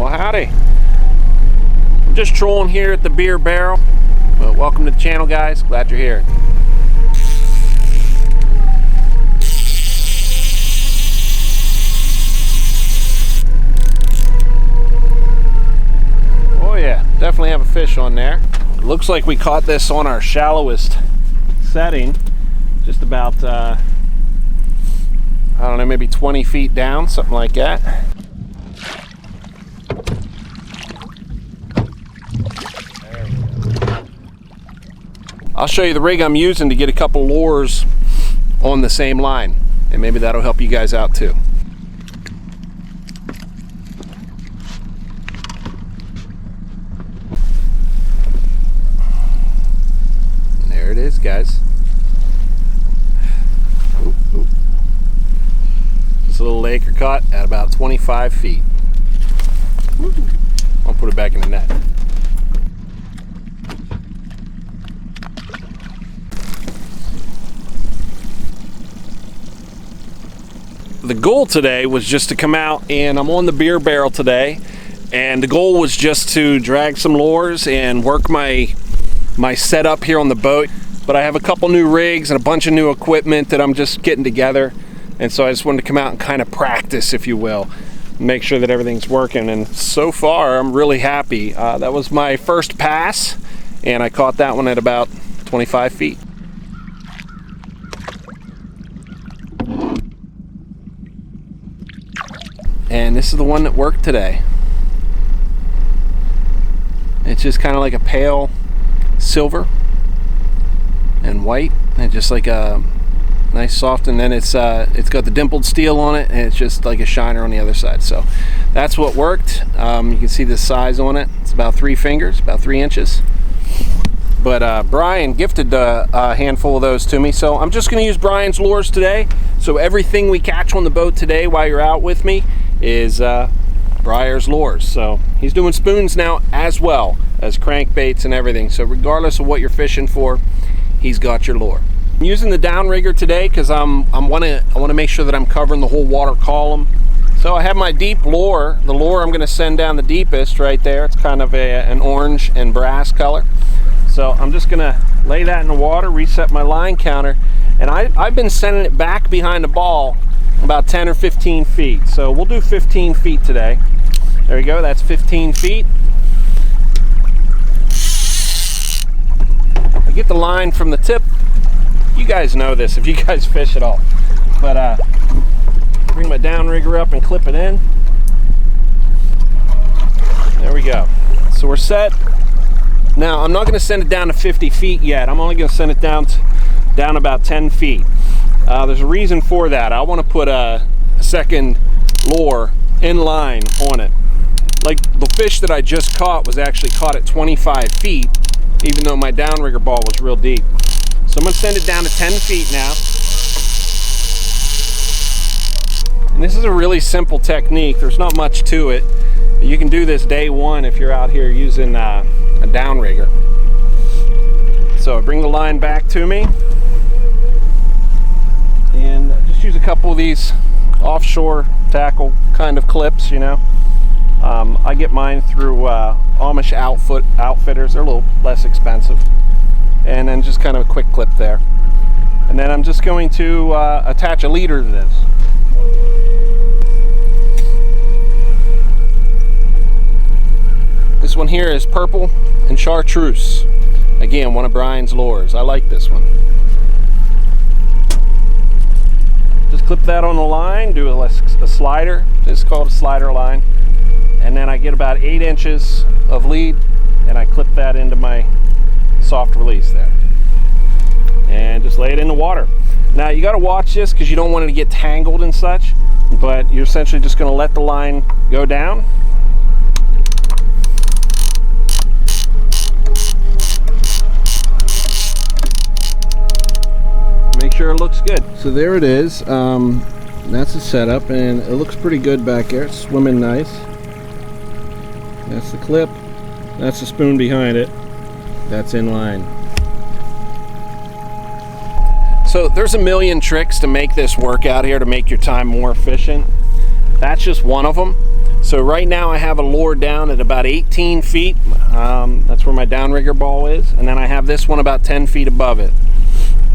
Well, howdy. I'm just trolling here at the beer barrel. Well, welcome to the channel, guys. Glad you're here. Oh yeah, definitely have a fish on there. It looks like we caught this on our shallowest setting, just about I don't know, maybe 20 feet down, something like that. I'll show you the rig I'm using to get a couple lures on the same line, and maybe that'll help you guys out too. And there it is, guys. Oop, oop. This little laker caught at about 25 feet. Woo. I'll put it back in the net. The goal today was just to come out, and I'm on the beer barrel today, and the goal was just to drag some lures and work my setup here on the boat. But I have a couple new rigs and a bunch of new equipment that I'm just getting together, and so I just wanted to come out and kind of practice, if you will, make sure that everything's working. And so far I'm really happy. That was my first pass, and I caught that one at about 25 feet. And this is the one that worked today. It's just kind of like a pale silver and white, and just like a nice soft, and then it's got the dimpled steel on it, and it's just like a shiner on the other side. So that's what worked. You can see the size on it. It's about 3 fingers, about 3 inches. But Brian gifted a handful of those to me, so I'm just going to use Brian's lures today. So everything we catch on the boat today while you're out with me is Briar's lures. So he's doing spoons now as well as crankbaits and everything. So regardless of what you're fishing for, he's got your lure. I'm using the downrigger today because I want to make sure that I'm covering the whole water column. So I have my deep lure. The lure I'm going to send down the deepest right there. It's kind of an orange and brass color. So I'm just going to lay that in the water, reset my line counter, and I've been sending it back behind the ball about 10 or 15 feet. So we'll do 15 feet today. There you go, that's 15 feet. I get the line from the tip. You guys know this if you guys fish at all. But bring my downrigger up and clip it in. There we go. So we're set. Now I'm not going to send it down to 50 feet yet. I'm only going to send it down about 10 feet. There's a reason for that. I want to put a second lure in line on it. Like the fish that I just caught was actually caught at 25 feet, even though my downrigger ball was real deep. So I'm going to send it down to 10 feet now. And this is a really simple technique. There's not much to it. You can do this day one if you're out here using a downrigger. So I bring the line back to me and just use a couple of these offshore tackle kind of clips, you know. I get mine through Amish outfitters. They're a little less expensive. And then just kind of a quick clip there. And then I'm just going to attach a leader to this. This one here is purple and chartreuse. Again, one of Brian's lures. I like this one. Just clip that on the line, do a slider. It's called a slider line. And then I get about 8 inches of lead, and I clip that into my soft release there. And just lay it in the water. Now you got to watch this because you don't want it to get tangled and such, but you're essentially just going to let the line go down. Make sure it looks good. So there it is. That's the setup, and it looks pretty good back there. It's swimming nice. That's the clip. That's the spoon behind it. That's in line. So there's a million tricks to make this work out here to make your time more efficient. That's just one of them. So right now I have a lure down at about 18 feet. That's where my downrigger ball is. And then I have this one about 10 feet above it.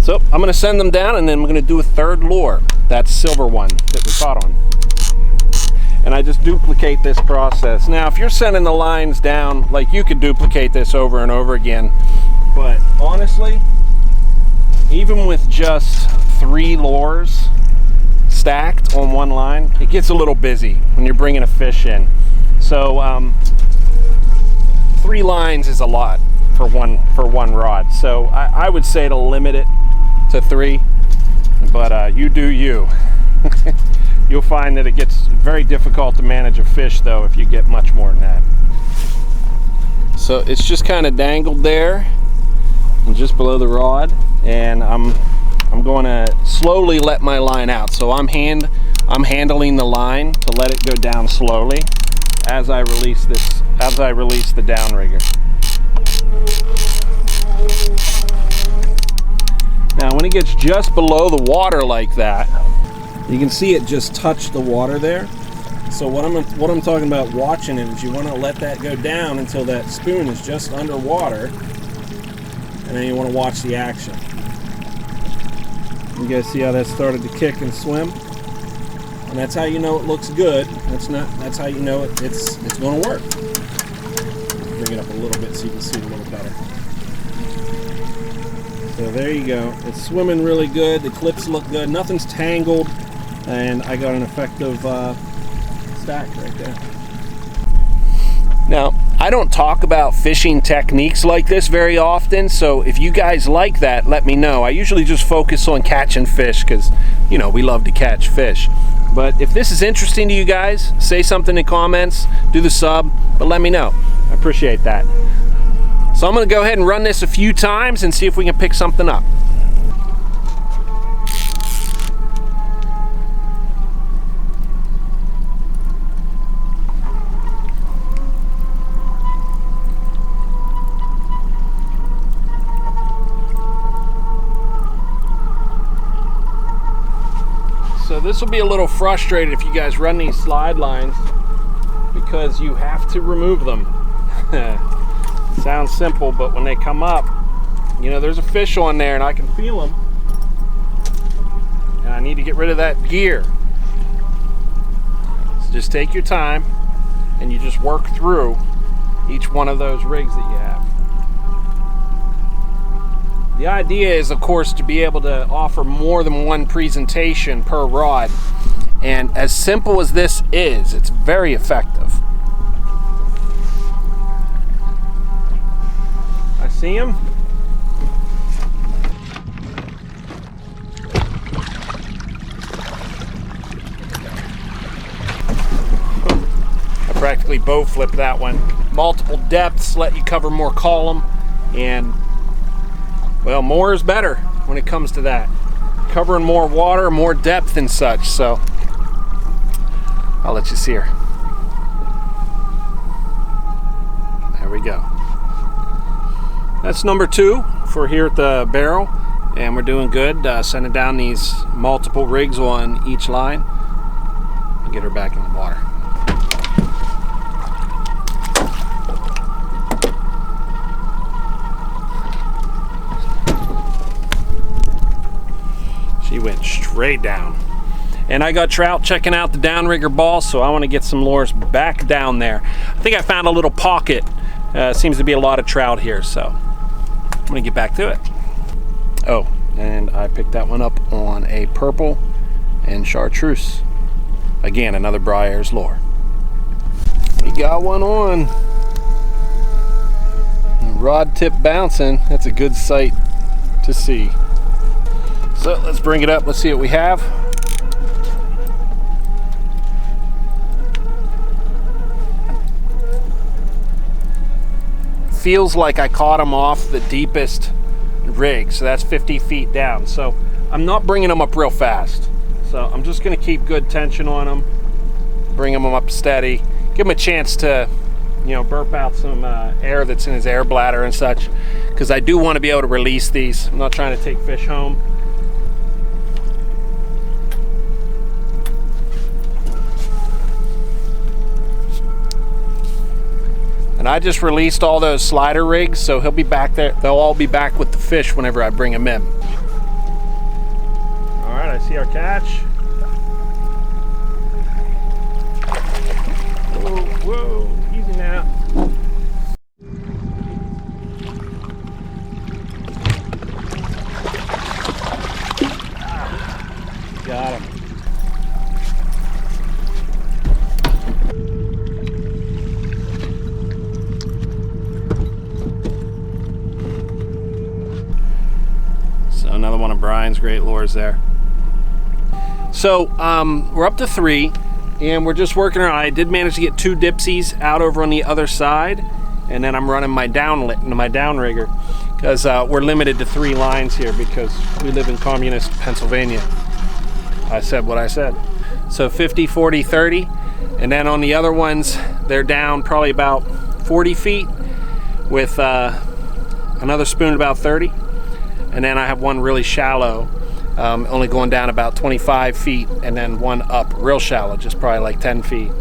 So I'm going to send them down, and then we're going to do a third lure. That silver one that we caught on. And I just duplicate this process. Now, if you're sending the lines down, like, you could duplicate this over and over again. But honestly, even with just 3 lures stacked on one line, it gets a little busy when you're bringing a fish in. So 3 lines is a lot for one rod. So I would say to limit it to 3, but you do you. You'll find that it gets very difficult to manage a fish, though, if you get much more than that. So it's just kind of dangled there and just below the rod, and I'm going to slowly let my line out. So I'm handling the line to let it go down slowly as I release the downrigger. Now when it gets just below the water like that, you can see it just touch the water there. So what I'm talking about watching it is you want to let that go down until that spoon is just underwater, and then you want to watch the action. You guys see how that started to kick and swim? And that's how you know it looks good. That's how you know it's going to work. Bring it up a little bit so you can see it a little better. So there you go. It's swimming really good. The clips look good. Nothing's tangled. And I got an effective stack right there. Now, I don't talk about fishing techniques like this very often, so if you guys like that, let me know. I usually just focus on catching fish because, you know, we love to catch fish. But if this is interesting to you guys, say something in the comments, do the sub, but let me know. I appreciate that. So I'm going to go ahead and run this a few times and see if we can pick something up. So this will be a little frustrated if you guys run these slide lines because you have to remove them. Sounds simple, but when they come up, you know, there's a fish on there and I can feel them. And I need to get rid of that gear. So just take your time and you just work through each one of those rigs that you have. The idea is, of course, to be able to offer more than one presentation per rod. And as simple as this is, it's very effective. I see him. I practically bow flipped that one. Multiple depths let you cover more column, and well, more is better when it comes to that. Covering more water, more depth and such, so I'll let you see her. There we go. That's number 2 for here at the barrel, and we're doing good. Sending down these multiple rigs on each line and get her back in the water. She went straight down. And I got trout checking out the downrigger ball, so I want to get some lures back down there. I think I found a little pocket. Seems to be a lot of trout here, so I'm going to get back to it. Oh, and I picked that one up on a purple and chartreuse. Again, another Briar's lure. We got one on. Rod tip bouncing. That's a good sight to see. So let's bring it up. Let's see what we have. Feels like I caught him off the deepest rig, so that's 50 feet down. So I'm not bringing them up real fast. So I'm just going to keep good tension on them, bring them up steady, give him a chance to, you know, burp out some air that's in his air bladder and such, because I do want to be able to release these. I'm not trying to take fish home. And I just released all those slider rigs, so he'll be back there. They'll all be back with the fish whenever I bring them in. All right, I see our catch. Whoa, whoa, easy now. Got him. So another one of Brian's great lures there. So we're up to 3, and we're just working around. I did manage to get 2 dipsies out over on the other side, and then I'm running my downrigger because we're limited to 3 lines here because we live in communist Pennsylvania. I said what I said. So 50, 40, 30, and then on the other ones they're down probably about 40 feet with another spoon about 30, and then I have one really shallow, only going down about 25 feet, and then one up real shallow, just probably like 10 feet,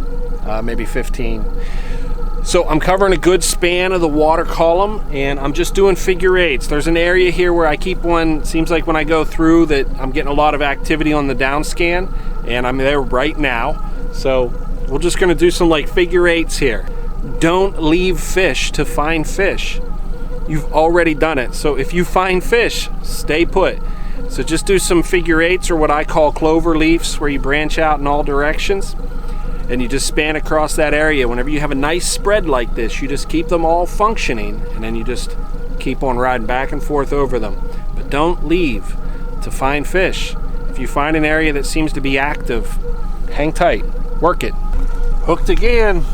maybe 15. So I'm covering a good span of the water column, and I'm just doing figure 8s. There's an area here where I keep one, seems like when I go through that I'm getting a lot of activity on the down scan, and I'm there right now. So we're just gonna do some like figure 8s here. Don't leave fish to find fish. You've already done it. So if you find fish, stay put. So just do some figure 8s, or what I call clover leafs, where you branch out in all directions and you just span across that area. Whenever you have a nice spread like this, you just keep them all functioning, and then you just keep on riding back and forth over them. But don't leave to find fish. If you find an area that seems to be active, hang tight, work it. Hooked again.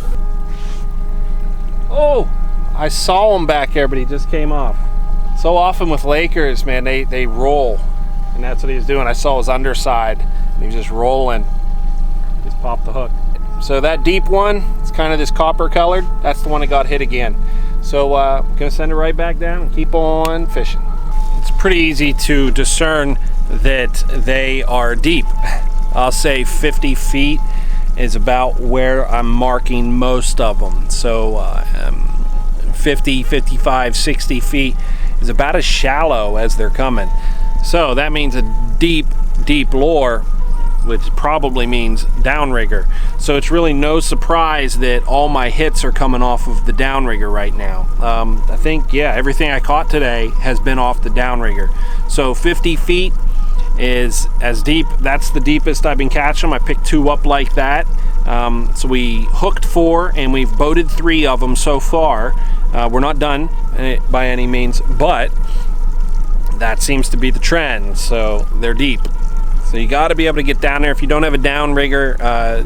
Oh, I saw him back there, but he just came off. So often with Lakers, man, they roll, and that's what he was doing. I saw his underside, and he was just rolling. Just popped the hook. So that deep one, it's kind of this copper colored, that's the one that got hit again. So I'm gonna send it right back down and keep on fishing. It's pretty easy to discern that they are deep. I'll say 50 feet is about where I'm marking most of them. So 50, 55, 60 feet is about as shallow as they're coming. So that means a deep, deep lure, which probably means downrigger. So it's really no surprise that all my hits are coming off of the downrigger right now. I think, yeah, everything I caught today has been off the downrigger. So 50 feet is as deep. That's the deepest I've been catching them. I picked 2 up like that. So we hooked 4 and we've boated 3 of them so far. We're not done by any means, but that seems to be the trend. So they're deep. So you got to be able to get down there. If you don't have a downrigger,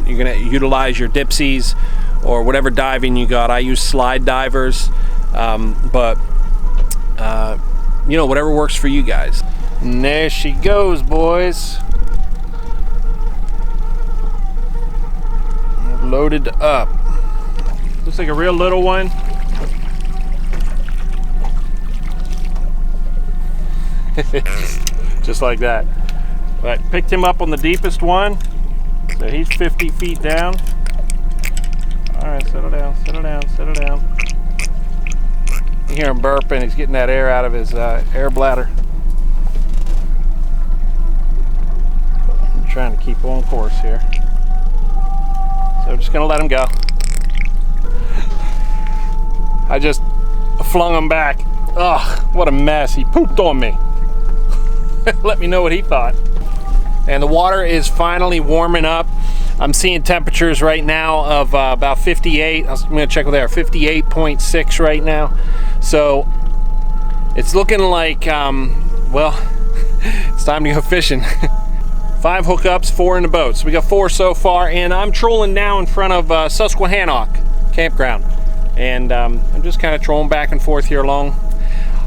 you're going to utilize your dipsies or whatever diving you got. I use slide divers, but you know, whatever works for you guys. And there she goes, boys. Loaded up. Looks like a real little one. Just like that. But picked him up on the deepest one, so he's 50 feet down. All right, settle down, settle down, settle down. You hear him burping, he's getting that air out of his air bladder. I'm trying to keep on course here. So I'm just gonna let him go. I just flung him back. Ugh, what a mess, he pooped on me. Let me know what he thought. And the water is finally warming up. I'm seeing temperatures right now of about 58. I'm gonna check with air, 58.6 right now. So it's looking like, well, it's time to go fishing. 5 hookups, 4 in the boat. So we got 4 so far, and I'm trolling now in front of Susquehannock Campground. And I'm just kind of trolling back and forth here along.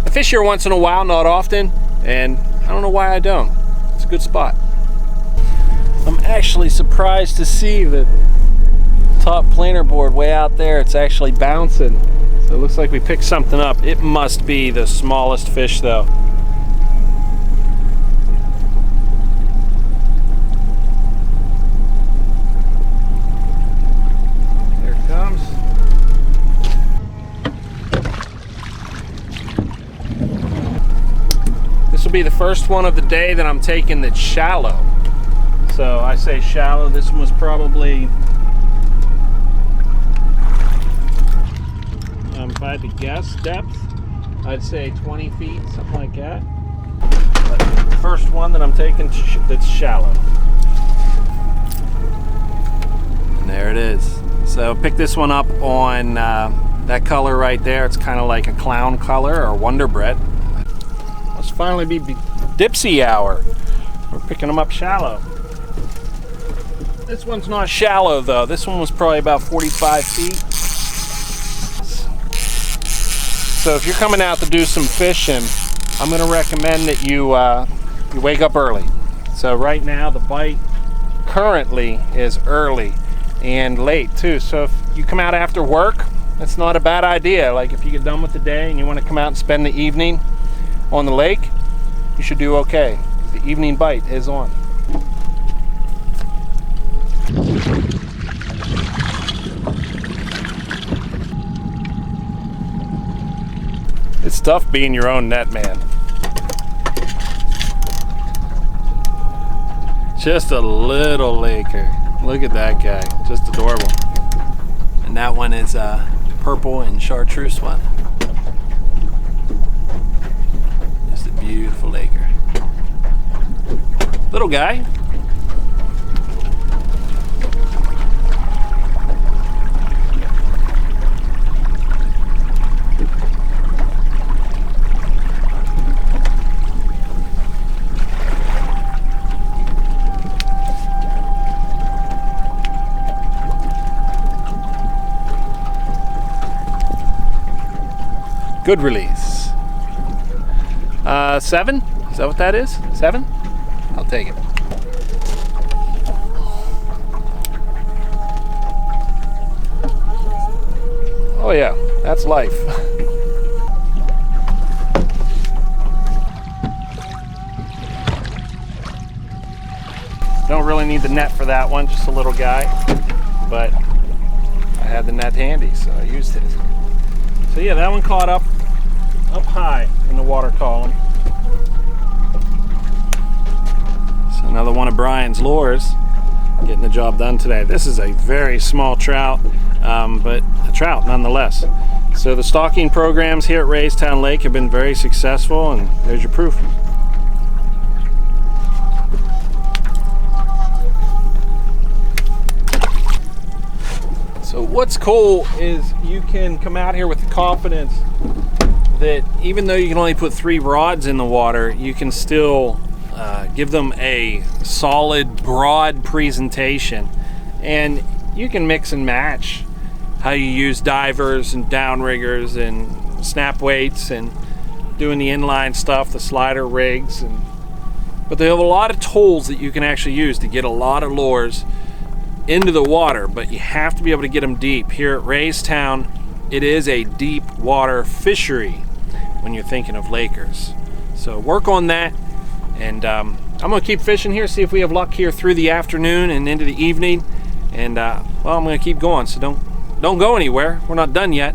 I fish here once in a while, not often, and I don't know why I don't. It's a good spot. I'm actually surprised to see the top planer board way out there. It's actually bouncing. So it looks like we picked something up. It must be the smallest fish though. There it comes. be the first one of the day that I'm taking that's shallow. So I say shallow. This one was probably, if I had to guess depth, I'd say 20 feet, something like that. But the first one that I'm taking that's shallow. And there it is. So pick this one up on that color right there. It's kind of like a clown color or Wonder Bread. Must finally be Dipsy hour. We're picking them up shallow. This one's not shallow though. This one was probably about 45 feet. So if you're coming out to do some fishing, I'm going to recommend that you wake up early. So right now the bite currently is early and late too. So if you come out after work, that's not a bad idea. Like if you get done with the day and you want to come out and spend the evening on the lake, you should do okay. The evening bite is on. It's tough being your own net man. Just a little laker. Look at that guy, just adorable. And that one is purple and chartreuse one. Just a beautiful laker. Little guy. Good release. 7? Is that what that is? 7? I'll take it. Oh yeah, that's life. Don't really need the net for that one, just a little guy. But I had the net handy, so I used it. So yeah, that one caught up high in the water column. So another one of Brian's lures, getting the job done today. This is a very small trout, but a trout nonetheless. So the stocking programs here at Raystown Lake have been very successful, and there's your proof. So what's cool is you can come out here with the confidence that even though you can only put 3 rods in the water, you can still give them a solid, broad presentation. And you can mix and match how you use divers and downriggers and snap weights and doing the inline stuff, the slider rigs. But they have a lot of tools that you can actually use to get a lot of lures into the water, but you have to be able to get them deep. Here at Raystown, it is a deep water fishery when you're thinking of lakers. So work on that, and I'm gonna keep fishing here, see if we have luck here through the afternoon and into the evening. And well, I'm gonna keep going, so don't go anywhere. We're not done yet.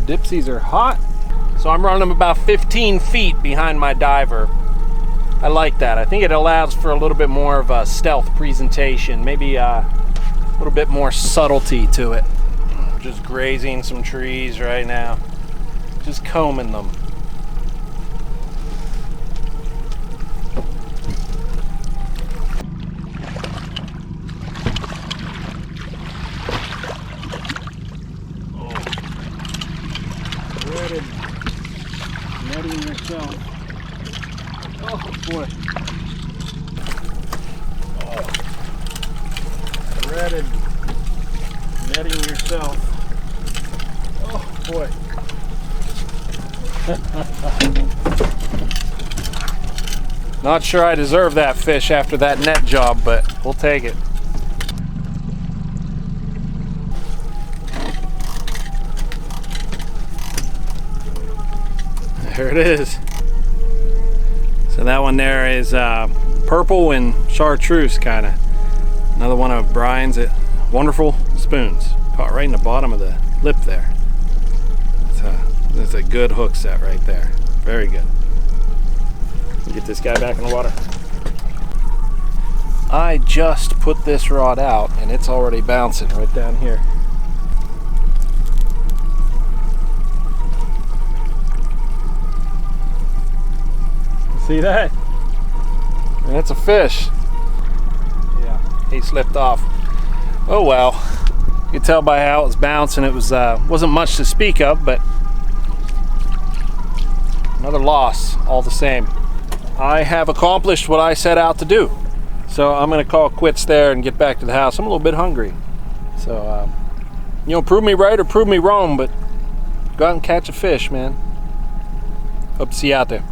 Dipsies are hot. So I'm running them about 15 feet behind my diver. I like that. I think it allows for a little bit more of a stealth presentation, maybe a little bit more subtlety to it. Just grazing some trees right now, just combing them. Netting yourself. Oh boy. Oh. Threaded. Netting yourself. Oh boy. Not sure I deserve that fish after that net job, but we'll take it. There it is. So that one there is purple and chartreuse kind of. Another one of Brian's wonderful spoons. Caught right in the bottom of the lip there. That's a good hook set right there. Very good. Get this guy back in the water. I just put this rod out and it's already bouncing right down here. See that? And it's a fish. Yeah, he slipped off. Oh well. You can tell by how it was bouncing, it wasn't much to speak of, but another loss all the same. I have accomplished what I set out to do. So I'm gonna call quits there and get back to the house. I'm a little bit hungry. So, prove me right or prove me wrong, but go out and catch a fish, man. Hope to see you out there.